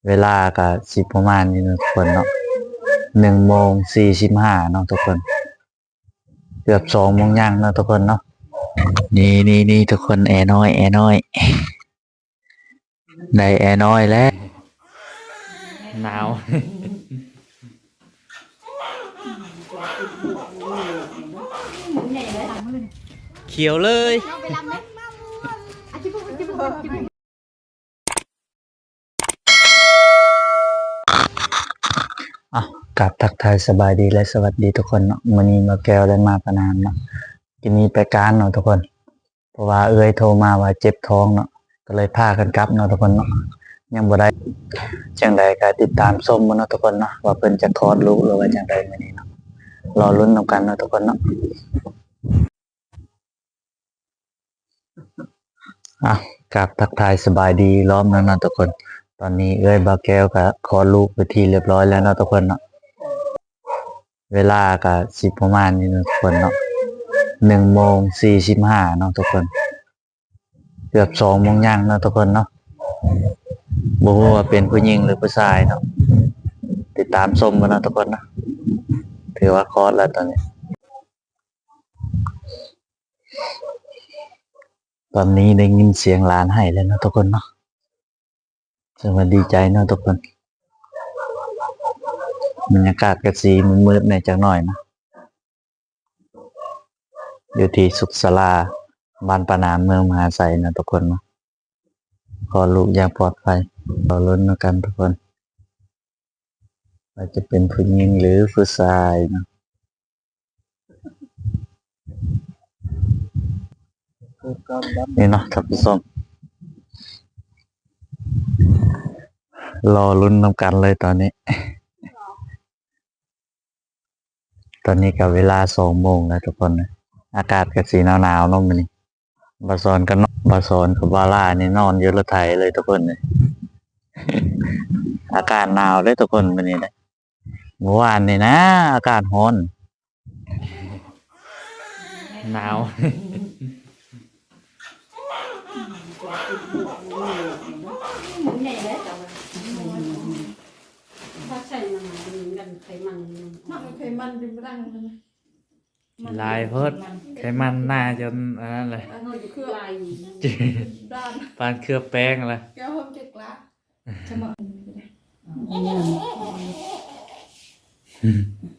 เวลาก็สิประมาณนี้เนาะทุกคนเนาะ1:45เนาะทุกคนเกือบ2 โมงย่างเนาะทุกคนเนาะนี่ทุกคนแอร์น้อยได้แอร์น้อยแล้วหนาวเขียวเลยกับทักทายสบายดีและสวัสดีทุกคนเนาะมื้อนี้มาแก้วได้มาประนามเนาะจะมีไปการเนาะทุกคนเพราะว่าโทรมาว่าเจ็บท้องเนาะก็เลยพากันกลับเนาะทุกคนเนาะยังบ่ได้จังใดก็ติดตามชมเนาะทุกคนเนาะว่าเพิ่นจะคลอดลูกหรือว่าจังใดมื้อนี้เนาะรอลุ้นนำกันเนาะทุกคนเนาะกับทักทายสบายดีล้อมเนาะทุกคนตอนนี้บาแก้วก็คลอดลูกไปที่เรียบร้อยแล้วเนาะทุกคนเนาะเวลาก็สิประมาณนี้เนาะทุกคนเนาะ1:45เนาะทุกคนเกือบ2 โมงย่างเนาะทุกคนเนาะบ่รู้ว่าเป็นผู้หญิงหรือผู้ชายเนาะติดตามชมกันเนาะทุกคนเนาะถือว่าคลอดแล้วตอนนี้ได้ยินเสียงหลานให้แล้วเนาะทุกคนเนาะซึ่งว่าดีใจเนาะทุกคนบรรยากาศก็สีมืดๆหน่อยจักหน่อยนะอยู่ที่สุขศาลาบ้านปานามเมืองมหาไสนะทุกคนนะขอลูกอย่างปลอดภัยรอลุ้นกันทุกคนว่าจะเป็นผู้หญิงหรือผู้ชายนะนี่เนาะท่านผู้ชมรอลุ้นกันเลยตอนนี้กับเวลา2 โมงแล้วทุกคนนะอากาศก็สีหนาวๆเนาะมื้อนี้บาซอนกับบาร่านี่นอนอยู่รถไถเลยทุกคนเลยอากาศหนาวเลยทุกคนมื้อนี้นะเมื่อวานนี่นะอากาศร้อนหนาวลายเพิดไขมันหน้าจนอันนั้นเลยปานเคลือบแป้งเลยแก้วhôm trực lá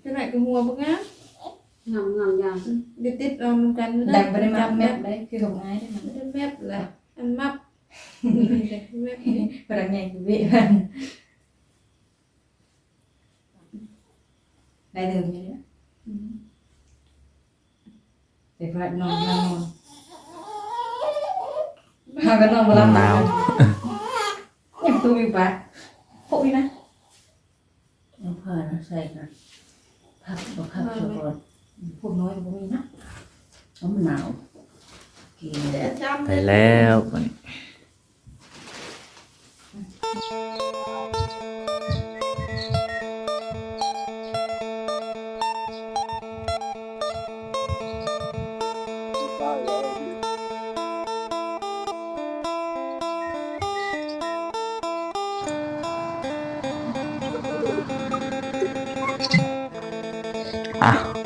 cái này cái mua bưng á ngầm ra đi tít canh đặt vào đây map map đấy cái hộp ái đấy mà map là ăn map và đặt nhảy của vị bạn đây đường như đấy để phải non hai cái non vào làm nào nhập tôi bị bạc hộ đi nè nó phơi nó xây ra hấp cho con phụ nói của mình á nó nào kỳ để ไปแล้วบัดนี้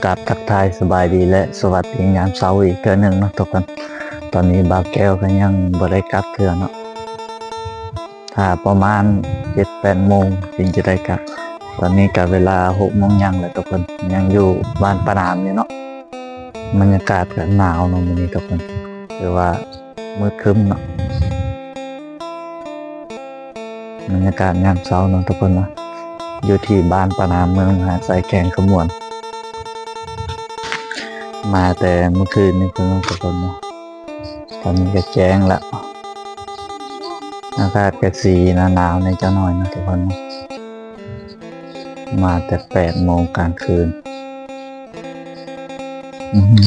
กับทักทายสบายดีและสวัสดียามเช้าอีกเทื่อหนึ่งเนาะทุกคนตอนนี้บ่าวแก้วก็ยังบ่ได้กลับเทื่อเนาะถ้าประมาณ 7-8 โมงถึงจะได้กลับตอนนี้กับเวลา 6 โมงยังแล้วทุกคนยังอยู่บ้านปานามนี่เนาะบรรยากาศก็หนาวเนาะมื้อนี้ทุกคนคือว่ามืดครึ้มเนาะบรรยากาศยามเช้าเนาะทุกคนเนาะอยู่ที่บ้านปานามเมืองมหาไสแขวงขมวนมาแต่เมื่อคืนนี่เพิ่งทุกคนเนาะตอนนี้ก็แจ้งแล้วอากาศก็สีหนาวในเจ้าหน่อยนะทุกคนเนาะมาแต่8 โมงกลางคืน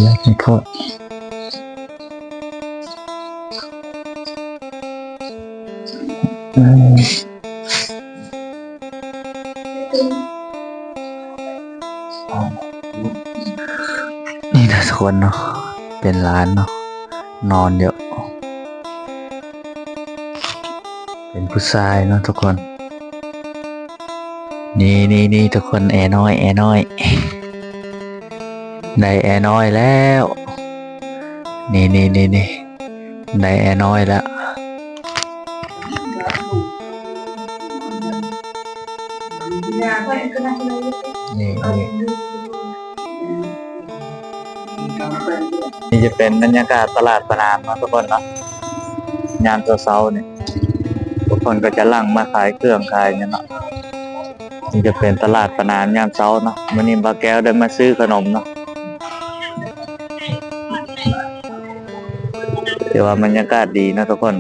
แล้วไม่พอนี่นะทุกคนเนาะเป็นร้านเนาะนอนเยอะเป็นผู้ชายเนาะทุกคน นี่ทุกคนแอร์น้อยได้แอร์น้อยแล้วนี่ได้แอร์น้อยแล้วนี่จะเป็นบรรยากาศตลาดประนามนะทุกคนเนาะยามเช้าๆเนี่ยทุกคนก็จะลั่งมาขายเครื่องขายเนี่ยเนาะนี่จะเป็นตลาดประนามยามเช้าเนาะวันนี้บาแก้วได้มาซื้อขนมเนาะแต่ว่าบรรยากาศดีนะทุกคน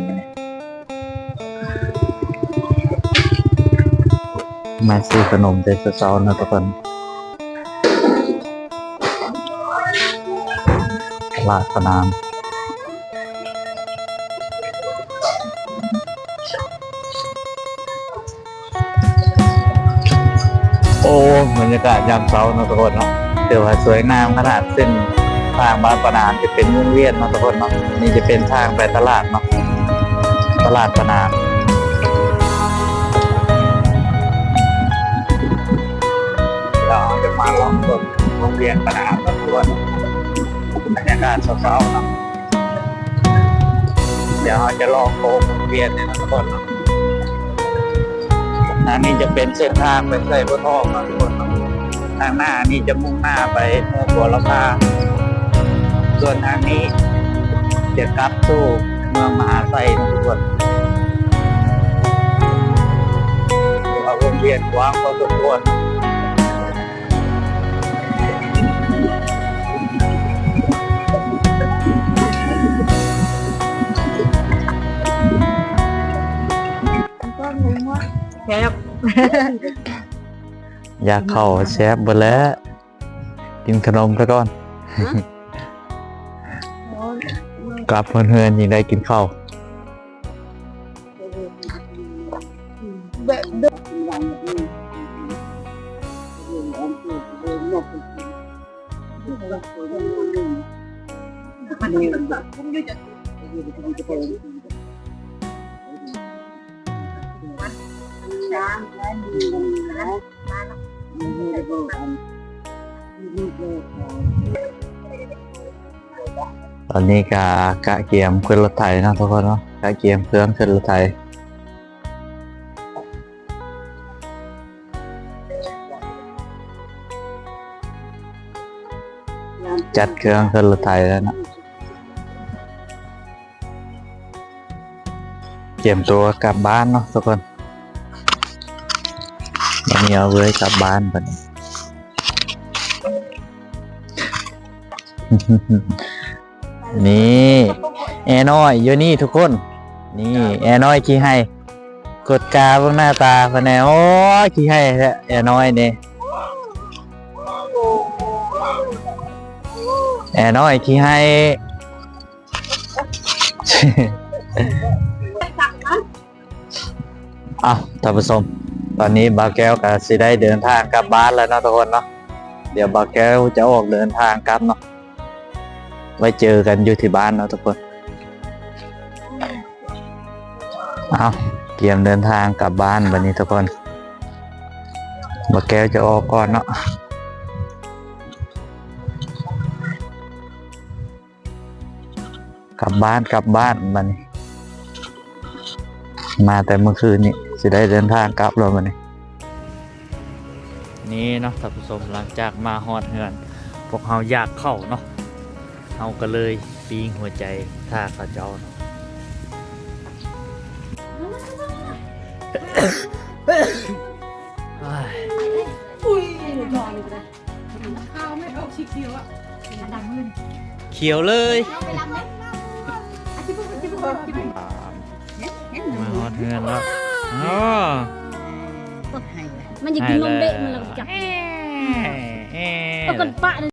มาซื้อขนมแต่เช้าๆนะทุกคนตลาดประนามโอ้บรรยากาศยามเช้านะทุกคนเนาะเดี๋ยวสวยงามขนาดเส้นทางบ้านประนามจะเป็นวงเวียนนะทุกคนเนาะนี่จะเป็นทางไปตลาดเนาะตลาดประนามเราจะมาลองชมวงเวียนประนามนะทุกคนบรรยากาศเช้าๆเนาะเดี๋ยวเราจะลองโค้งวงเวียนเนี่ยนะทุกคนเนาะนี่จะเป็นเส้นทางเป็นไส้บัวทองนะทุกคนทางหน้านี่จะมุ่งหน้าไปเมืองบัวลำพาส่วนทางนี้จะกลับสู่เมืองมหาไซนะทุกคนเอาวงเวียนกว้างพอสมควรอยากเข้าแชฟเบอแล้วกินขนมซะก่อนกลับเพื่อนๆยังได้กินข้าวตอนนี้กะเกียมขึ้นรถไถนะทุกคนเนาะกะเกียมเครื่องขึ้นรถไถจัดเครื่องขึ้นรถไถแล้วนะเตรียมตัวกลับบ้านเนาะทุกคนวันนี้เอาไว้กลับบ้านกันนี่แอร์น้อยอยู่นี่ทุกคนนี่แอร์น้อยขี้ให้กดกาเบื้องหน้าตาพะแนโอ้ขี้ให้แท้แอร์น้อยนี่แอร์น้อยขี้ให้ อ้าวท่านผู้ชมตอนนี้บาแก้วก็สิได้เดินทางกลับบ้านแล้วเนาะทุกคนเนาะเดี๋ยวบาแก้วจะออกเดินทางกลับเนาะไว้เจอกันอยู่ที่บ้านเนาะทุกคนเอาเตรียมเดินทางกลับบ้านวันนี้ทุกคนบาแก้วจะออกก่อนเนาะกลับบ้านวันนี้มาแต่เมื่อคืนนี้จะได้เดินทางกลับแล้ววันนี้นี่เนาะท่านผู้ชมหลังจากมาฮอดเฮือนพวกเราอยากเข้าเนาะเอาก็เลยปีงหัวใจท่าเขาเจ้าเนาะอุ้ยจอยเลยข้าวไม่ออกสีเขียวอ่ะดังเลย เขียวเลยมาฮอดเฮือนแล้วอ๋อ มันจะกินนมเด็กมันแล้วจับเอากันปะ